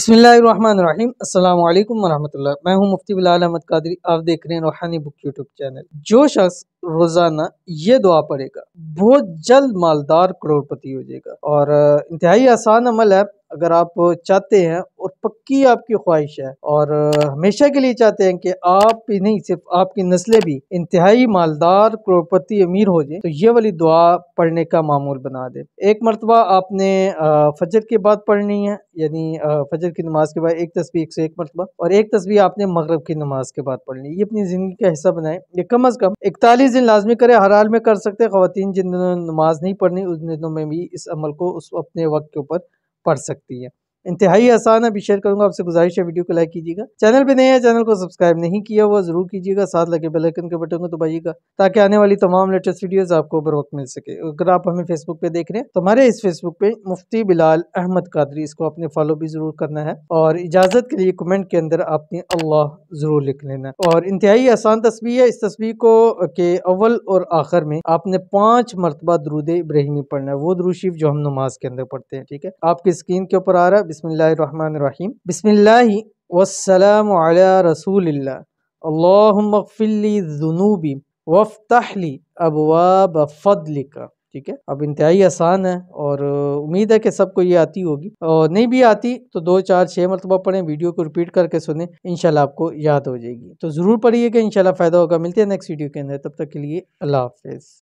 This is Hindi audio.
बिस्मिल्लाहिर्रहमानिर्रहीम अस्सलामु अलैकुम वरहमतुल्लाह। मैं हूं मुफ्ती बिलाल अहमद कादरी। आप देख रहे हैं रूहानी बुक यूट्यूब चैनल। जो शख्स रोजाना ये दुआ पढ़ेगा बहुत जल्द मालदार करोड़पति हो जाएगा। और इंतहाई आसान अमल है। अगर आप चाहते हैं और पक्की आपकी ख्वाहिश है और हमेशा के लिए चाहते हैं कि आप ही नहीं सिर्फ आपकी नस्लें भी इंतहाई मालदार करोड़पति अमीर हो जाए, तो ये वाली दुआ पढ़ने का मामूल बना दे। एक मरतबा आपने फजर के बाद पढ़नी है, यानी फजर की नमाज के बाद एक तस्बीह 101 मरतबा, और एक तस्बीह आपने मगरिब की नमाज के बाद पढ़नी है। ये अपनी जिंदगी का हिस्सा बनाए। ये कम अज कम 41 दिन लाजमी करे। हर हाल में कर सकते हैं। ख्वातीन जिन दिनों नमाज नहीं पढ़नी उन दिनों में भी इस अमल को उस अपने वक्त के ऊपर पढ़ सकती है। इंतहाई आसान है। अभी शेयर करूंगा। आपसे गुजारिश है वीडियो को लाइक कीजिएगा। चैनल पे नए हैं, चैनल को सब्सक्राइब नहीं किया हुआ जरूर कीजिएगा। साथ लगे बेल आइकन के बटन को दबाइएगा ताकि आने वाली तमाम लेटेस्ट वीडियोस आपको बर वक्त मिल सके। अगर आप हमें फेसबुक पे देख रहे हैं तो हमारे इस फेसबुक पे मुफ्ती बिलाल अहमद कादरी, इसको आपने फॉलो भी जरूर करना है। और इजाजत के लिए कमेंट के अंदर आपने अल्लाह जरूर लिख लेना है। और इंतहाई आसान तस्बीह है। इस तस्बीह को के अव्वल और आखिर में आपने 5 मरतबा दुरूद इब्राहिमी पढ़ना है। वो दुरूद शरीफ जो हम नमाज के अंदर पढ़ते हैं। ठीक है, आपकी स्क्रीन के ऊपर आ रहा है। बिस्मिल्लाहिर्रहमानिर्रहीम। बिस्मिल्लाहि वस्सलामु अला रसूलिल्लाह। अल्लाहुम्मा ग़फ़िरली ज़ुनूबी वफ़्तह ली अबवाब फ़ज़लिका। ठीक है, अब इंतहाई आसान है और उम्मीद है कि सबको ये आती होगी। और नहीं भी आती तो 2 4 6 मरतबा पढ़ें। वीडियो को रिपीट करके सुने, इंशाल्लाह आपको याद हो जाएगी। तो ज़रूर पढ़िएगा, इंशाल्लाह फ़ायदा होगा। मिलते हैं नेक्स्ट वीडियो के अंदर। तब तक के लिए अल्लाह हाफ़िज़।